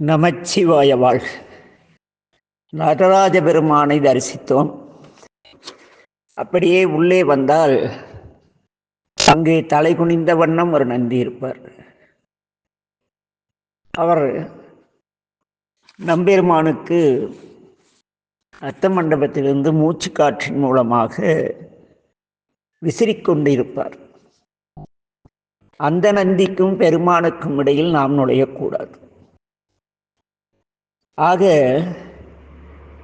நமச்சிவாய வாழ்க. நடராஜ பெருமானை தரிசித்தோம். அப்படியே உள்ளே வந்தால் அங்கே தலை குனிந்த வண்ணம் ஒரு நந்தி இருப்பார். அவர் நம்பெருமானுக்கு அர்த்த மண்டபத்திலிருந்து மூச்சு காற்றின் மூலமாக விசிறிக்கொண்டிருப்பார். அந்த நந்திக்கும் பெருமானுக்கும் இடையில் நாம் நுழையக்கூடாது. ஆக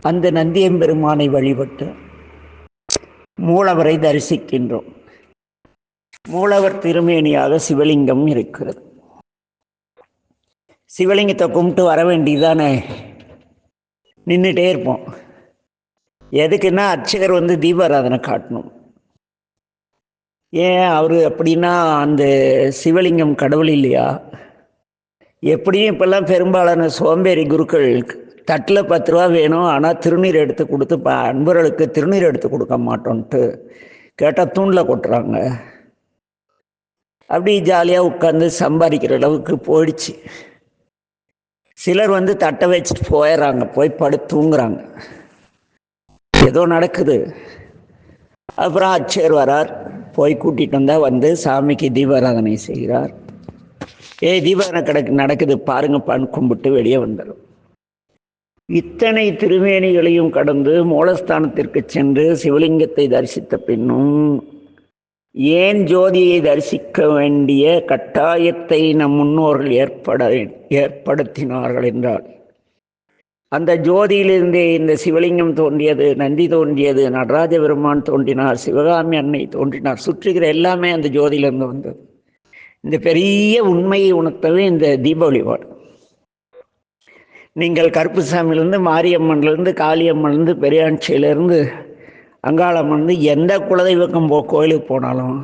அந்த நந்தியம்பெருமானை வழிபட்டு மூலவரை தரிசிக்கின்றோம். மூலவர் திருமேனியாக சிவலிங்கம் இருக்கிறது. சிவலிங்கத்தை கும்பிட்டு வர வேண்டியதானே, நின்றுட்டே இருப்போம். எதுக்குன்னா அர்ச்சகர் தீபாராதனை காட்டணும். ஏன் அவர் அப்படின்னா அந்த சிவலிங்கம் கடவுள் இல்லையா? எப்படியும் இப்பெல்லாம் பெரும்பாலான சோம்பேறி குருக்கள் தட்டில் 10 ரூபா வேணும், ஆனால் திருநீர் எடுத்து கொடுத்து அன்பர்களுக்கு திருநீர் எடுத்து கொடுக்க மாட்டோன்ட்டு கேட்டால் தூண்டில் கொட்டுறாங்க. அப்படி ஜாலியாக உட்காந்து சம்பாதிக்கிற அளவுக்கு போயிடுச்சு. சிலர் தட்டை வச்சுட்டு போயிடுறாங்க, போய் படுத்து தூங்குறாங்க. ஏதோ நடக்குது. அப்புறம் அர்ச்சகர் வரார், போய் கூட்டிகிட்டு வந்தால் சாமிக்கு தீபாராதனை செய்கிறார். தீபாராதனை நடக்குது பாருங்கப்பான்னு கும்பிட்டு வெளியே வந்துடும். இத்தனை திருமேனிகளையும் கடந்து மூலஸ்தானத்திற்கு சென்று சிவலிங்கத்தை தரிசித்த பின்னும் ஏன் ஜோதியை தரிசிக்க வேண்டிய கட்டாயத்தை நம் முன்னோர்கள் ஏற்படுத்தினார்கள் என்றால், அந்த ஜோதியிலிருந்தே இந்த சிவலிங்கம் தோன்றியது, நந்தி தோன்றியது, நடராஜ பெருமான் தோன்றினார், சிவகாமி அன்னை தோன்றினார். சுற்றுகிற எல்லாமே அந்த ஜோதியிலிருந்து வந்தது. இந்த பெரிய உண்மையை உணர்த்தவே இந்த தீப வழிபாடு. நீங்கள் கருப்புசாமியிலேருந்து, மாரியம்மன்லேருந்து, காளியம்மன்லேருந்து, பெரியாட்சியிலேருந்து, அங்காளம்மன், எந்த குலதெய்வக்கம் கோயிலுக்கு போனாலும்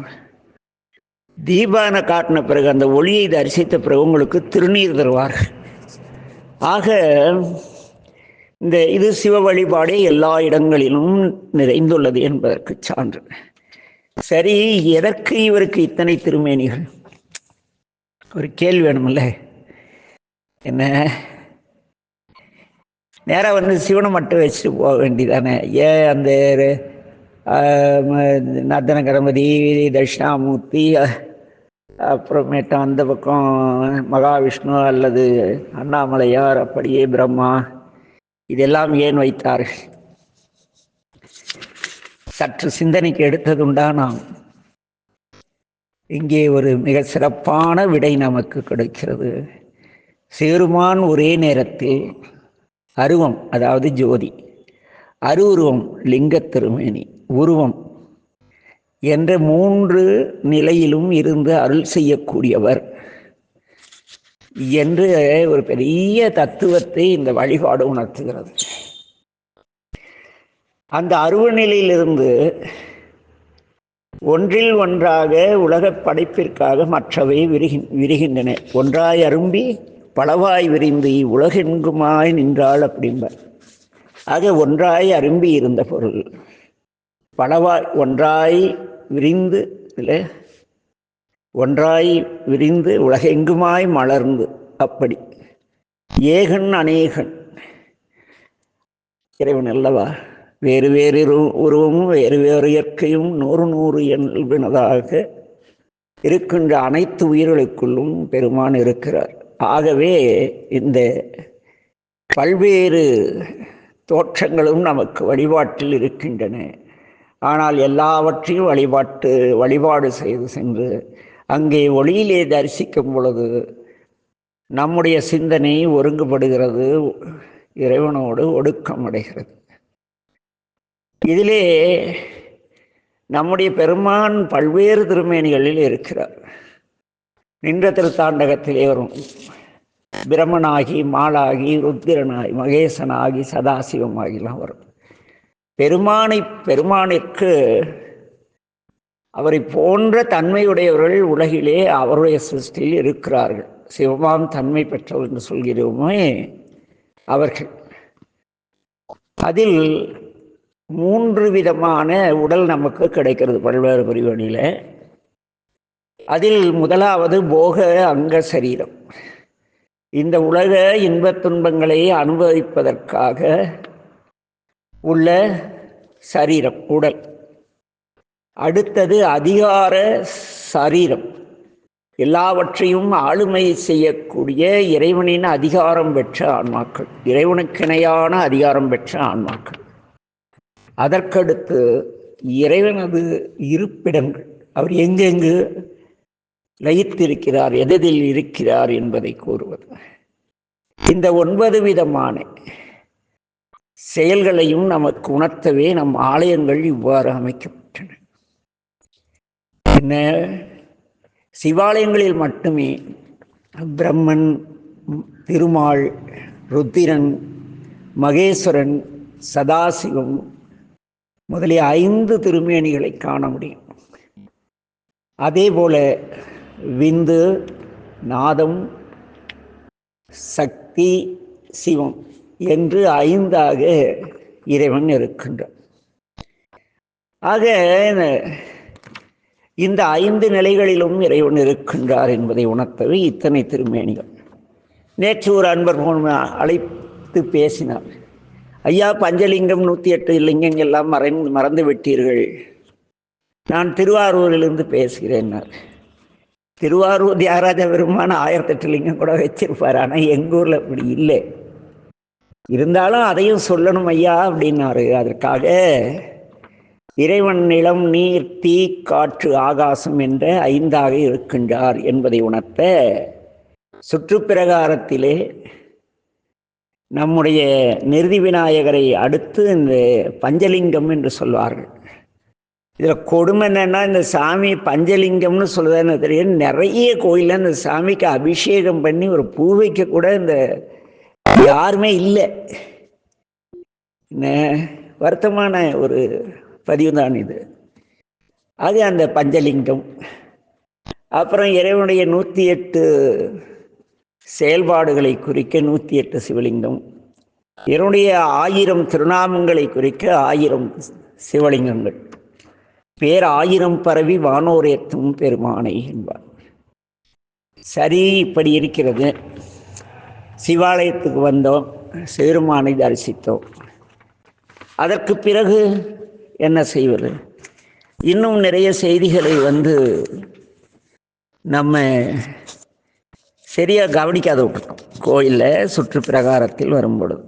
தீபானை காட்டின பிறகு அந்த ஒளியை தரிசித்த பிறகு உங்களுக்கு திருநீர் தருவார்கள். ஆக இது சிவ வழிபாடே எல்லா இடங்களிலும் நிறைந்துள்ளது என்பதற்கு சான்று. சரி, எதற்கு இவருக்கு இத்தனை திருமேனிகள்? ஒரு கேள்வி வேணுமில்ல. என்ன நேராக சிவனை மட்டும் வச்சுட்டு போக வேண்டியதானே? ஏன் அந்த நர்தன கணபதி, தட்சிணாமூர்த்தி, அப்புறமேட்டு அந்த பக்கம் மகாவிஷ்ணு அல்லது அண்ணாமலையார், அப்படியே பிரம்மா, இதெல்லாம் ஏன் வைத்தார்கள்? சற்று சிந்தனைக்கு எடுத்ததுண்டா நாம்? இங்கே ஒரு மிக சிறப்பான விடை நமக்கு கிடைக்கிறது. சேருமான் ஒரே நேரத்தில் அருவம், அதாவது ஜோதி, அருவுருவம், லிங்க திருமேனி, உருவம் என்ற 3 நிலையிலும் இருந்து அருள் செய்யக்கூடியவர் என்று ஒரு பெரிய தத்துவத்தை இந்த வழிபாடு உணர்த்துகிறது. அந்த அருவ நிலையிலிருந்து ஒன்றில் ஒன்றாக உலக படைப்பிற்காக மற்றவை விரிகின்றன. ஒன்றாய் அரும்பி பலவாய் விரிந்து உலகெங்குமாய் நின்றாள் அப்படிம்பார். ஆக ஒன்றாய் அரும்பி இருந்த பொருள் பலவாய் ஒன்றாய் விரிந்து, இல்லை, ஒன்றாய் விரிந்து உலகெங்குமாய் மலர்ந்து, அப்படி ஏகன் அநேகன் இறைவன் அல்லவா? வேறு வேறு உருவமும் வேறு வேறு இயற்கையும் 100 இயல்பினதாக இருக்கின்ற அனைத்து உயிர்களுக்குள்ளும் பெருமான் இருக்கிறார். ஆகவே இந்த பல்வேறு தோற்றங்களும் நமக்கு வழிபாட்டில் இருக்கின்றன. ஆனால் எல்லாவற்றையும் வழிபாடு செய்து சென்று அங்கே ஒளியிலே தரிசிக்கும் பொழுது நம்முடைய சிந்தனை ஒருங்குபடுகிறது, இறைவனோடு ஒடுக்கமடைகிறது. இதிலே நம்முடைய பெருமான் பல்வேறு திருமேனிகளில் இருக்கிறார். நின்ற திருத்தாண்டகத்திலே வரும் பிரமனாகி, மாலாகி, ருத்திரனாகி, மகேசனாகி, சதாசிவமாகிலாம் வரும். பெருமானிற்கு அவரை போன்ற தன்மையுடையவர்கள் உலகிலே அவருடைய சிருஷ்டியில் இருக்கிறார்கள். சிவமாம் தன்மை பெற்றவர் என்று சொல்கிறோமே அவர்கள். அதில் 3 விதமான உடல் நமக்கு கிடைக்கிறது பல்வேறு பிரிவணியில். அதில் முதலாவது போக அங்க சரீரம். இந்த உலக இன்பத் துன்பங்களை அனுபவிப்பதற்காக உள்ள சரீரம், உடல். அடுத்தது அதிகார சரீரம், எல்லாவற்றையும் ஆளுமை செய்யக்கூடிய இறைவனின் அதிகாரம் பெற்ற ஆன்மாக்கள், இறைவனுக்கிணையான அதிகாரம் பெற்ற ஆன்மாக்கள். அதற்கடுத்து இறைவனது இருப்பிடங்கள், அவர் எங்கெங்கு லயித்திருக்கிறார், எதில் இருக்கிறார் என்பதை கூறுவது. இந்த 9 விதமான செயல்களையும் நமக்கு உணர்த்தவே நம் ஆலயங்கள் இவ்வாறு அமைக்கப்பட்டன. என்ன, சிவாலயங்களில் மட்டுமே பிரம்மன், திருமால், ருத்திரன், மகேஸ்வரன், சதாசிவம் முதலிய 5 திருமேனிகளை காண முடியும். அதேபோல விந்து, நாதம், சக்தி, சிவம் என்று 5ஆக இறைவன் இருக்கின்றான். ஆக இந்த 5 நிலைகளிலும் இறைவன் இருக்கின்றார் என்பதை உணர்த்தவே இத்தனை திருமேனிகள். நேற்று ஒரு அன்பர் அழைத்து பேசினார். ஐயா, பஞ்சலிங்கம் 108 லிங்கங்கள்லாம் மறந்து விட்டீர்கள், நான் திருவாரூரிலிருந்து பேசுகிறேன். திருவாரூர் தியாகராஜ பெருமான் 1008 லிங்கம் கூட வச்சிருப்பார், ஆனால் எங்கள் ஊரில் அப்படி இல்லை. இருந்தாலும் அதையும் சொல்லணும் ஐயா அப்படின்னாரு. அதற்காக இறைவன் நிலம், நீர், தீ, காற்று, ஆகாசம் என்ற 5ஆக இருக்கின்றார் என்பதை உணர்த்த சுற்றுப்பிரகாரத்திலே நம்முடைய நிறுதி விநாயகரை அடுத்து இந்த பஞ்சலிங்கம் என்று சொல்வார்கள். இதில் கொடுமை என்னன்னா, இந்த சாமி பஞ்சலிங்கம்னு சொல்லுதான்னு தெரியும், நிறைய கோயிலில் இந்த சாமிக்கு அபிஷேகம் பண்ணி ஒரு பூ வைக்க கூட இந்த யாருமே இல்லை. வருத்தமான ஒரு பதிவு தான் இது. அது அந்த பஞ்சலிங்கம். அப்புறம் இறைவனுடைய 108 செயல்பாடுகளை குறிக்க 108 சிவலிங்கம், இறைவனுடைய 1000 திருநாமங்களை குறிக்க 1000 சிவலிங்கங்கள், பேர் 1000 பரவி வானோர் ஏத்தும் பெருமானை என்பார். சரி, இப்படி இருக்கிறது. சிவாலயத்துக்கு வந்தோம், சிவருமானை தரிசித்தோம். அதற்கு பிறகு என்ன செய்வது? இன்னும் நிறைய செய்திகளை நம்ம சரியாக கவனிக்காத விட்டுட்டோம். கோயிலில் சுற்று பிரகாரத்தில் வரும்பொழுது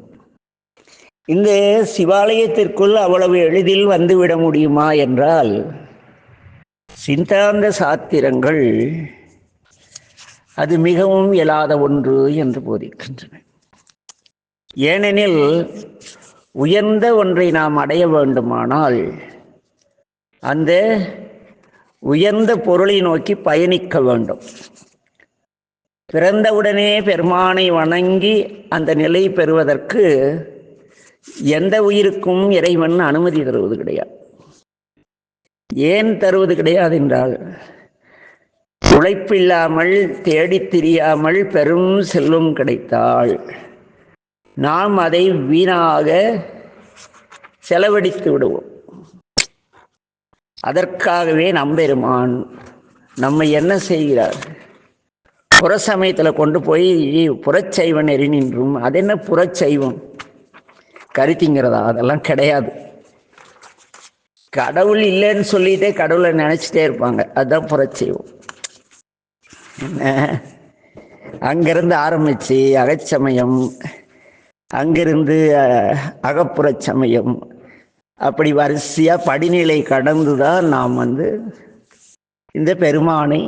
இந்த சிவாலயத்திற்குள் அவ்வளவு எளிதில் வந்துவிட முடியுமா என்றால், சித்தாந்த சாத்திரங்கள் அது மிகவும் இயலாத ஒன்று என்று போதிக்கின்றன. ஏனெனில் உயர்ந்த ஒன்றை நாம் அடைய வேண்டுமானால் அந்த உயர்ந்த பொருளை நோக்கி பயணிக்க வேண்டும். பிறந்தவுடனே பெருமானை வணங்கி அந்த நிலை பெறுவதற்கு எந்த உயிருக்கும் இறைவன் அனுமதி தருவது கிடையாது. ஏன் தருவது கிடையாது என்றால், உழைப்பில்லாமல் தேடித் திரியாமல் பெரும் செல்வம் கிடைத்தால் நாம் அதை வீணாக செலவழித்து விடுவோம். அதற்காகவே நம்பெருமான் நம்மை என்ன செய்கிறார்? புறச்சமயத்தில் கொண்டு போய் புறச்சைவன் நெறி நின்றும். அது என்ன புறச்சைவம்? கருத்திங்கிறதா? அதெல்லாம் கிடையாது. கடவுள் இல்லைன்னு சொல்லிட்டே கடவுளை நினைச்சிட்டே இருப்பாங்க, அதுதான் புறச்சைவம். என்ன, அங்கிருந்து ஆரம்பிச்சு அகச்சமயம், அங்கிருந்து அகப்புறச் சமயம், அப்படி வரிசையா படிநிலை கடந்துதான் நாம் இந்த பெருமானை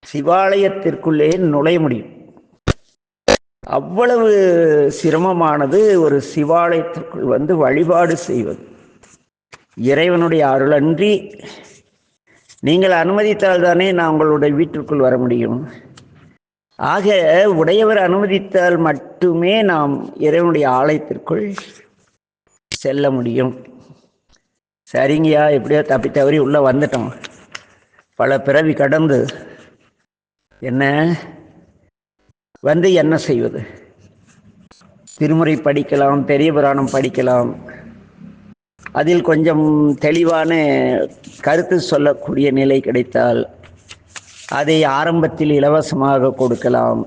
சிவாலயத்திற்குள்ளே நுழைய முடியும். அவ்வளவு சிரமமானது ஒரு சிவாலயத்திற்குள் வழிபாடு செய்வது. இறைவனுடைய அருளன்றி நீங்கள் அனுமதித்தால் தானே நான் உங்களுடைய வீட்டிற்குள் வர முடியும். ஆக உடையவர் அனுமதித்தால் மட்டுமே நாம் இறைவனுடைய ஆலயத்திற்குள் செல்ல முடியும். சரிங்கய்யா, எப்படியோ தப்பி தவறி உள்ளே வந்துட்டோம், பல பிறவி கடந்து என்ன என்ன செய்வது? திருமுறை படிக்கலாம், பெரிய புராணம் படிக்கலாம், அதில் கொஞ்சம் தெளிவான கருத்து சொல்லக்கூடிய நிலை கிடைத்தால் அதை ஆரம்பத்தில் இலவசமாக கொடுக்கலாம்.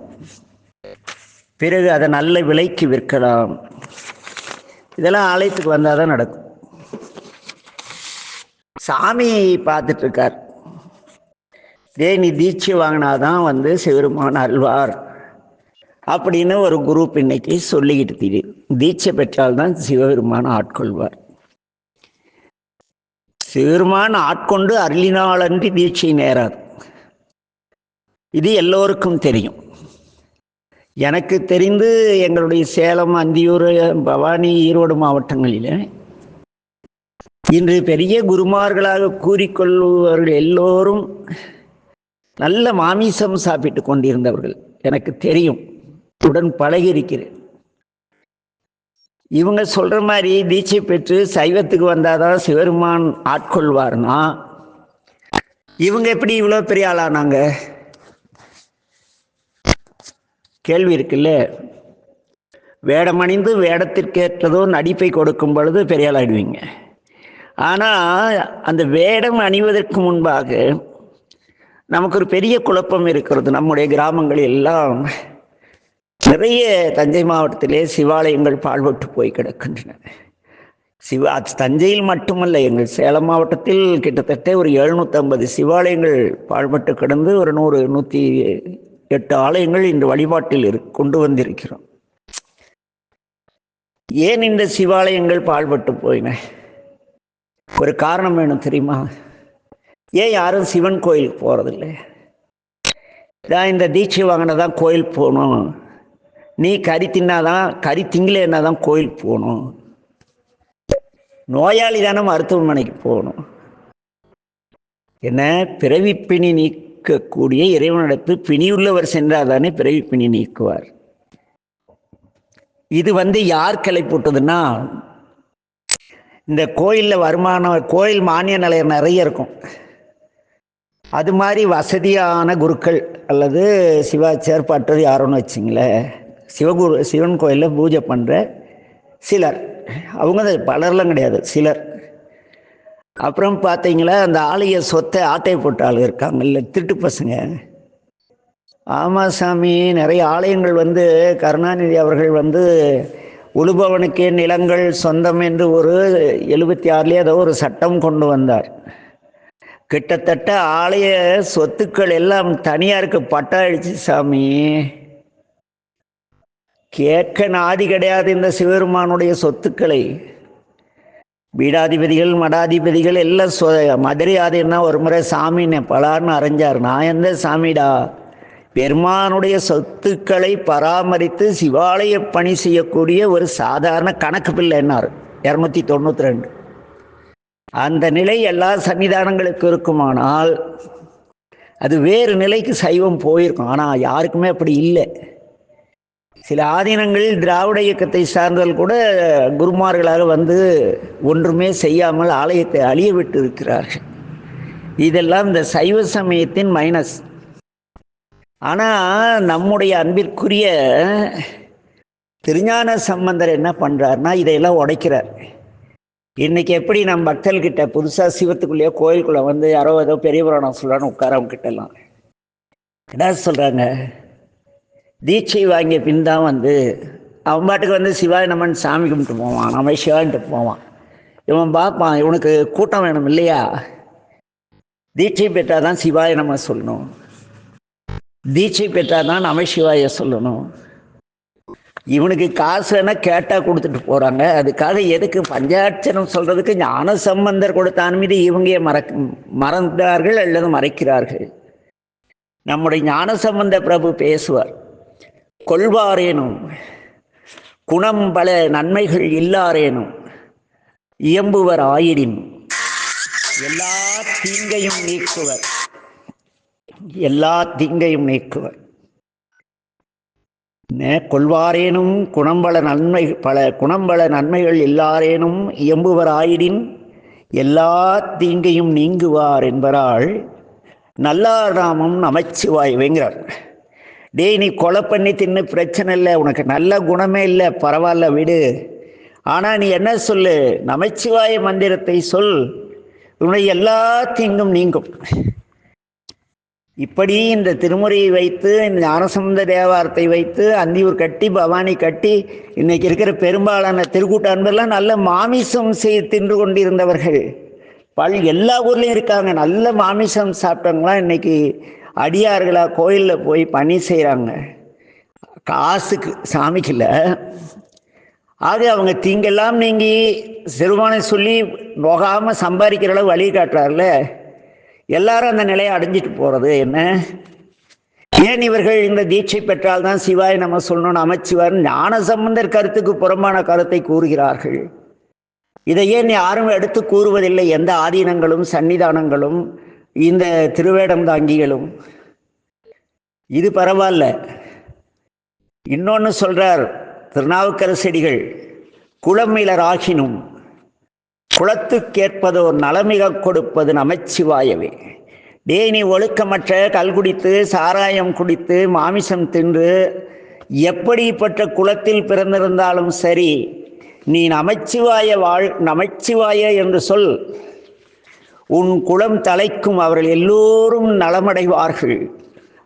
பிறகு அதை நல்ல விலைக்கு விற்கலாம். இதெல்லாம் ஆலயத்துக்கு வந்தால் தான் நடக்கும். சாமி பார்த்துட்டு இருக்கார். நீ தீட்சை வாங்கினாதான் சிவருமான் அல்வார் அப்படின்னு ஒரு குரூப் இன்னைக்கு சொல்லிக்கிட்டு தெரியுது. தீட்சை பெற்றால்தான் சிவபெருமான் ஆட்கொள்வார். சிவபெருமான் ஆட்கொண்டு அருளினாலன்றி தீட்சை நேராது. இது எல்லோருக்கும் தெரியும். எனக்கு தெரிந்து எங்களுடைய சேலம், அந்தியூர், பவானி, ஈரோடு மாவட்டங்களில் இன்று பெரிய குருமார்களாக கூறிக்கொள்பவர்கள் எல்லோரும் நல்ல மாமிசம் சாப்பிட்டு கொண்டிருந்தவர்கள் எனக்கு தெரியும், உடன் பழகி இருக்கிறேன். இவங்க சொல்ற மாதிரி தீட்சை பெற்று சைவத்துக்கு வந்தாதான் சிவருமான் ஆட்கொள்வார்னா இவங்க எப்படி இவ்வளோ பெரிய ஆளானாங்க? கேள்வி இருக்குல்ல. வேடமணிந்து வேடத்திற்கேற்றதோ நடிப்பை கொடுக்கும் பொழுது பெரிய ஆளாயிடுவீங்க. ஆனால் அந்த வேடம் அணிவதற்கு முன்பாக நமக்கு ஒரு பெரிய குழப்பம் இருக்கிறது. நம்முடைய கிராமங்களில் எல்லாம் நிறைய தஞ்சை மாவட்டத்திலே சிவாலயங்கள் பாழ்பட்டு போய் கிடக்கின்றன. தஞ்சையில் மட்டுமல்ல, எங்கள் சேலம் மாவட்டத்தில் கிட்டத்தட்ட ஒரு 750 சிவாலயங்கள் பாழ்பட்டு கிடந்து ஒரு 100-108 ஆலயங்கள் இன்று வழிபாட்டில் கொண்டு வந்திருக்கிறோம். ஏன் இந்த சிவாலயங்கள் பாழ்பட்டு போயின? ஒரு காரணம் வேணும் தெரியுமா? ஏன் யாரும் சிவன் கோயிலுக்கு போகிறதில்லை? இந்த தீட்சை வாங்கினதான் கோயில் போகணும், நீ கறி தின்னாதான், கறி திங்கலைன்னா தான் கோயில் போகணும், நோயாளி தானே மருத்துவமனைக்கு போகணும். என்ன பிறவிப்பிணி நீக்கக்கூடிய இறைவனிடத்து பிணியுள்ளவர் சென்றால் தானே பிறவிப்பிணி நீக்குவார். இது யார் கிளை போட்டதுன்னா, இந்த கோயிலில் கோயில் மானிய நிலையம் நிறைய இருக்கும். அது மாதிரி வசதியான குருக்கள் அல்லது சிவாச்சார் பட்டது யாரோன்னு வச்சிங்களேன், சிவன் கோயிலில் பூஜை பண்ணுற சிலர், அவங்க பலர்லாம் கிடையாது, சிலர். அப்புறம் பார்த்தீங்களா, அந்த ஆலய சொத்தை ஆட்டை போட்ட ஆள் இருக்காங்கல்ல, திருட்டு பசங்க. ஆமாம் சாமி, நிறைய ஆலயங்கள் கருணாநிதி அவர்கள் உழுபவனுக்கே நிலங்கள் சொந்தம் என்று ஒரு 76 ஏதோ ஒரு சட்டம் கொண்டு வந்தார். கிட்டத்தட்ட ஆலய சொத்துக்கள் எல்லாம் தனியாருக்கு பட்டா அடிச்சு சாமி. கேட்க நாதி கிடையாது இந்த சிவபெருமானுடைய சொத்துக்களை. பீடாதிபதிகள், மடாதிபதிகள் எல்லாம் மதுரை ஆதீனா ஒரு முறை சாமின்னு பலார்னு அரைஞ்சார். நான் எந்த சாமிடா? பெருமானுடைய சொத்துக்களை பராமரித்து சிவாலய பணி செய்யக்கூடிய ஒரு சாதாரண கணக்கு பிள்ளை என்னார் 292. அந்த நிலை எல்லா சன்னிதானங்களுக்கும் இருக்குமானால் அது வேறு நிலைக்கு சைவம் போயிருக்கும். ஆனால் யாருக்குமே அப்படி இல்லை. சில ஆதீனங்களில் திராவிட இயக்கத்தை சார்ந்தவர்கள் கூட குருமார்களாக ஒன்றுமே செய்யாமல் ஆலயத்தை அழிய விட்டு இருக்கிறார்கள். இதெல்லாம் இந்த சைவ சமயத்தின் மைனஸ். ஆனால் நம்முடைய அன்பிற்குரிய திருஞான சம்பந்தர் என்ன பண்ணுறாருன்னா, இதையெல்லாம் உடைக்கிறார். இன்னைக்கு எப்படி நம்ம பக்தர்கிட்ட புதுசாக சிவத்துக்குள்ளேயோ கோயிலுக்குள்ளே யாரோ ஏதோ பெரிய புராணம் சொல்கிறான்னு உட்காரவங்க கிட்டலாம் என்ன சொல்கிறாங்க, தீட்சை வாங்கிய பின் தான் அவன் பாட்டுக்கு சிவாய நம்மன் சாமி கும்பிட்டு போவான், நம்ம சிவான்ட்டு போவான். இவன் பார்ப்பான், இவனுக்கு கூட்டம் வேணும் இல்லையா, தீட்சை பெற்றால் தான் சிவாய நம்ம சொல்லணும், தீட்சை பெற்றால் தான் நமசிவாய சொல்லணும். இவனுக்கு காசு வேணால் கேட்டால் கொடுத்துட்டு போகிறாங்க. அதுக்காக எதுக்கு பஞ்சாட்சரம் சொல்கிறதுக்கு ஞான சம்பந்தர் கொடுத்த அனுமதி இவங்க மறந்தார்கள் அல்லது மறைக்கிறார்கள். நம்முடைய ஞான சம்பந்த பிரபு பேசுவார், கொள்வாரேனும் குணம் பல நன்மைகள் இல்லாரேனும் இயம்புவர் ஆயிடின் எல்லா தீங்கையும் நீக்குவர், எல்லா தீங்கையும் நீக்குவர். கொள்வாரேனும் குணம்பல நன்மைகள் எல்லாரேனும் இயம்புவர் ஆயிடின் எல்லா தீங்கையும் நீங்குவார் என்பதால் நல்லார் நாமம் நமச்சிவாய்ங்கிறார். நீ கொலை பண்ணி தின்னு பிரச்சனை இல்லை, உனக்கு நல்ல குணமே இல்லை, பரவாயில்ல விடு. ஆனால் நீ என்ன சொல்லு, நமச்சிவாய மந்திரத்தை சொல், உன்னுடைய எல்லா தீங்கும் நீங்கும். இப்படி இந்த திருமுறையை வைத்து, இந்த ஞானசம்பந்த தேவாரத்தை வைத்து அந்தியூர் கட்டி பவானி கட்டி இன்னைக்கு இருக்கிற பெரும்பாலான திருக்கூட்ட அன்பர்லாம் நல்ல மாமிசம் தின்று கொண்டிருந்தவர்கள் எல்லா ஊர்லேயும் இருக்காங்க. நல்ல மாமிசம் சாப்பிட்டவங்களாம் இன்னைக்கு அடியார்களாக கோயிலில் போய் பணி செய்கிறாங்க, காசுக்கு, சாமிக்குல. ஆக அவங்க தீங்கெல்லாம் நீங்கி சிறுபானை சொல்லி போகாமல் சம்பாதிக்கிற அளவு வழி காட்டுறாருல, எல்லாரும் அந்த நிலையை அடைஞ்சிட்டு போகிறது என்ன? ஏன் இவர்கள் இந்த தீட்சை பெற்றால் தான் சிவாய் நம்ம சொல்லணும், நமச்சிவார் ஞானசம்பந்தர் கருத்துக்கு புறம்பான கருத்தை கூறுகிறார்கள்? இதை ஏன் யாரும் எடுத்து கூறுவதில்லை? எந்த ஆதீனங்களும் சன்னிதானங்களும் இந்த திருவேடம் தாங்கிகளும். இது பரவாயில்ல. இன்னொன்று சொல்றார் திருநாவுக்கரசடிகள், குளமிலராகினும் குளத்துக்கேற்பதோர் நலமிக கொடுப்பது நமச்சிவாயவே. நீ ஒழுக்கமற்ற கல்குடித்து சாராயம் குடித்து மாமிசம் தின்று எப்படிப்பட்ட குலத்தில் பிறந்திருந்தாலும் சரி, நீ நமச்சிவாய என்று சொல், உன் குலம் தலைக்கும், அவர்கள் எல்லோரும் நலமடைவார்கள்,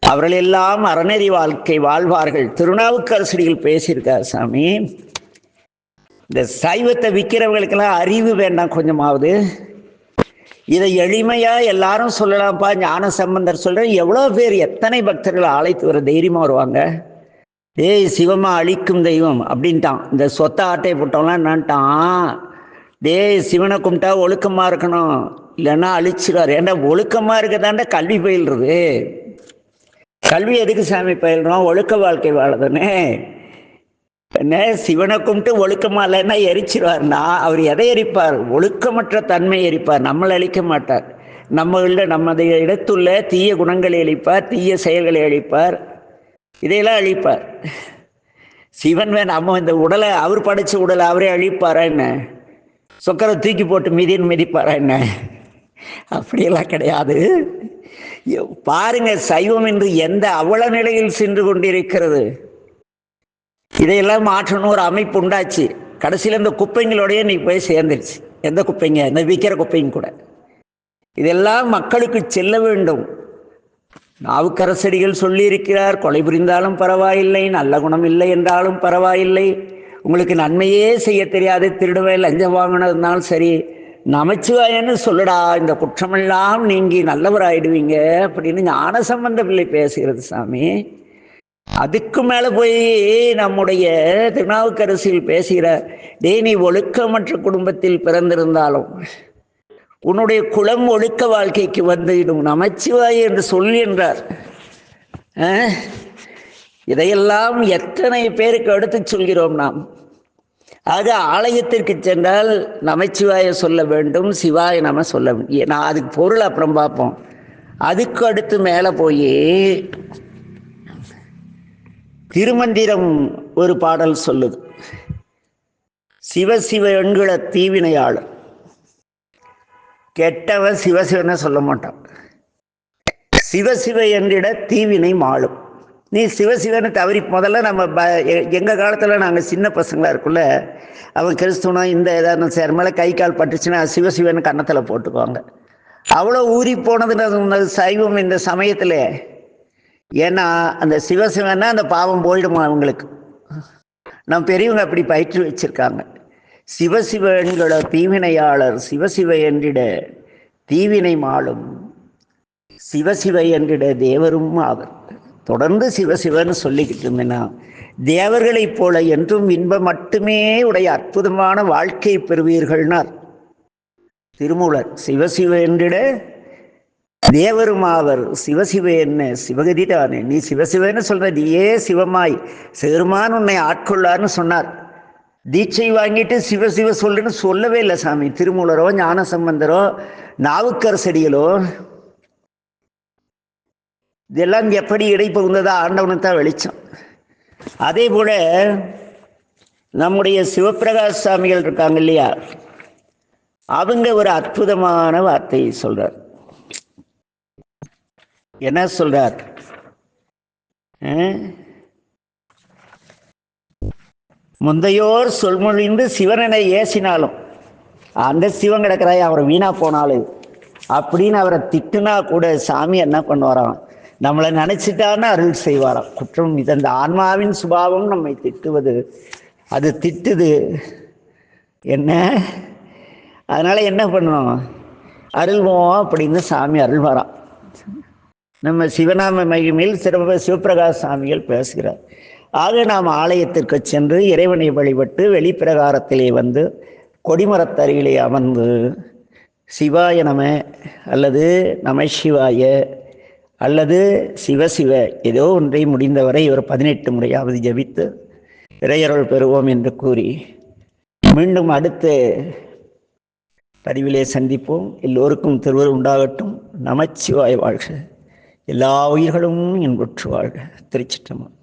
அவர்கள் எல்லாம் அறநெறி வாழ்க்கை வாழ்வார்கள். திருநாவுக்கரசடிகள் பேசியிருக்கார் சாமி. இந்த சைவத்தை விற்கிறவங்களுக்கெல்லாம் அறிவு வேண்டாம் கொஞ்சமாவது. இதை எளிமையா எல்லாரும் சொல்லலாம்ப்பா. ஞான சம்பந்தர் சொல்றேன், எவ்வளோ பேர் எத்தனை பக்தர்கள் அழைத்து வர தைரியமா வருவாங்க. ஏய் சிவமா அழிக்கும் தெய்வம் அப்படின்ட்டான். இந்த சொத்த ஆட்டை போட்டோம்லாம் என்னான்ட்டான், சிவனை கும்பிட்டா ஒழுக்கமா இருக்கணும், இல்லைன்னா அழிச்சிடாரு. ஏன்டா ஒழுக்கமா இருக்கதாண்டா கல்வி பயில்றது. கல்வி எதுக்கு சாமி பயில்றோம்? ஒழுக்க வாழ்க்கை வாழதானே. என்ன சிவனை கும்பிட்டு ஒழுக்கமா இல்லைன்னா எரிச்சிருவார்னா அவர் எதை எரிப்பார்? ஒழுக்கமற்ற தன்மை எரிப்பார், நம்மளை அழிக்க மாட்டார். நமது இடத்துள்ள தீய குணங்களை அழிப்பார், தீய செயல்களை அழிப்பார், இதையெல்லாம் அழிப்பார். சிவன் நம்ம இந்த உடலை, அவர் படைச்ச உடலை அவரே அழிப்பாரா என்ன? சொக்கரை தூக்கி போட்டு மிதிப்பாரா என்ன? அப்படியெல்லாம் கிடையாது. பாருங்க சைவம் என்று எந்த அவல நிலையில் சென்று கொண்டிருக்கிறது. இதையெல்லாம் மாற்றணும் ஒரு அமைப்பு உண்டாச்சு. கடைசியில் இந்த குப்பைங்களோடய நீ போய் சேர்ந்துருச்சு. எந்த குப்பைங்க? இந்த விற்கிற குப்பைங்க கூட. இதெல்லாம் மக்களுக்கு செல்ல வேண்டும். நாவுக்கரசடிகள் சொல்லியிருக்கிறார், கொலை புரிந்தாலும் பரவாயில்லை, நல்ல குணம் இல்லை என்றாலும் பரவாயில்லை, உங்களுக்கு நன்மையே செய்ய தெரியாது, திருடுவேன் லஞ்சம் வாங்கினதுனாலும் சரி, நமச்சிவாயன்னு சொல்லுடா, இந்த குற்றமெல்லாம் நீங்கி நல்லவராயிடுவீங்க அப்படின்னு ஞானசம்பந்த பிள்ளை பேசுகிறது சாமி. அதுக்கு மேல போய் நம்முடைய திருநாவுக்கரசில் பேசுகிற, நீ ஒழுக்கமற்ற குடும்பத்தில் பிறந்திருந்தாலும் உன்னுடைய குலம் ஒழுக்க வாழ்க்கைக்கு வந்துவிடும், நமச்சிவாய் என்று சொல்லி என்றார். இதையெல்லாம் எத்தனை பேருக்கு எடுத்து சொல்கிறோம் நாம். ஆக ஆலயத்திற்கு சென்றால் நமச்சிவாய சொல்ல வேண்டும், சிவாய நம சொல்ல வேண்டும். நான் அதுக்கு பொருள் அப்புறம் பார்ப்போம். அதுக்கு அடுத்து மேலே போய் திருமந்திரம் ஒரு பாடல் சொல்லுது, சிவசிவ எண்கள தீவினையாளர். கெட்டவன் சிவசிவனை சொல்ல மாட்டான். சிவசிவ என்றிட தீவினை மாளும். நீ சிவசிவனை தவறி, முதல்ல நம்ம எங்கள் காலத்தில் நாங்கள் சின்ன பசங்களாக இருக்குள்ள, அவன் கிறிஸ்துவனா இந்த ஏதாவது சேர மேலே கை கால் பட்டுச்சுன்னா சிவசிவன் கன்னத்தில் போட்டுக்குவாங்க. அவ்வளோ ஊறி போனதுன்னு சைவம் இந்த சமயத்தில். ஏன்னா அந்த சிவசிவன்னா அந்த பாவம் போயிடுமா அவங்களுக்கு. நம்ம பெரியவங்க அப்படி பயிற்சி வச்சிருக்காங்க. சிவசிவ என்கிற தீவினையாளர், சிவசிவ என்றிட தீவினை மாளும், சிவசிவ என்றிட தேவரும் அவர். தொடர்ந்து சிவசிவன்னு சொல்லிக்கிட்டு இருந்தேன்னா தேவர்களைப் போல என்றும் இன்பம் மட்டுமே உடைய அற்புதமான வாழ்க்கை பெறுவீர்கள்னார் திருமூலர். சிவசிவ என்றிட தேவரும் ஆவர். சிவசிவ என்ன? சிவகதி தானே. நீ சிவசிவன்னு சொல்ற, நீயே சிவமாய் சிறுமான் உன்னை ஆட்கொள்ளார்னு சொன்னார். தீட்சை வாங்கிட்டு சிவசிவ சொல்லுன்னு சொல்லவே இல்லை சாமி. திருமூலரோ ஞானசம்பந்தரோ நாவுக்கரசடிகளோ. இதெல்லாம் எப்படி இடைப்பகுந்ததா ஆண்டவனுக்கு தான் வெளிச்சம். அதே போல நம்முடைய சிவபிரகாஷ் சாமிகள் இருக்காங்க இல்லையா, அவங்க ஒரு அற்புதமான வார்த்தையை சொல்றார். என்ன சொல்றார்? முந்தையோர் சொல்மொழிந்து சிவனனை ஏசினாலும், அந்த சிவன் கிடக்கிறாய் அவரை வீணா போனாலும் அப்படின்னு அவரை திட்டுனா கூட சாமி என்ன பண்ணுவாராம், நம்மளை நினைச்சிட்டான்னு அருள் செய்வாராம். குற்றம் இது அந்த ஆன்மாவின் சுபாவம் நம்மை திட்டுவது, அது திட்டுது என்ன. அதனால என்ன பண்ணணும், அருள்வோம் அப்படின்னு சாமி அருள்வாராம். நம்ம சிவநாம மகிமையில் சிவபிரகாச சாமிகள் பேசுகிறார். ஆக நாம் ஆலயத்திற்கு சென்று இறைவனை வழிபட்டு வெளிப்பிரகாரத்திலே வந்து கொடிமரத்தருகிலே அமர்ந்து சிவாய நம அல்லது நம சிவாய அல்லது சிவசிவ ஏதோ ஒன்றை முடிந்தவரை ஒரு 18 முறையாவது ஜபித்து இறையருள் பெறுவோம் என்று கூறி மீண்டும் அடுத்த பதிவிலே சந்திப்போம். எல்லோருக்கும் திருவருள் உண்டாகட்டும். நமச்சிவாய வாழ்க. எல்லா உயிர்களும் இன்புற்று வாழ்க. திருச்சிற்றம்பலம்.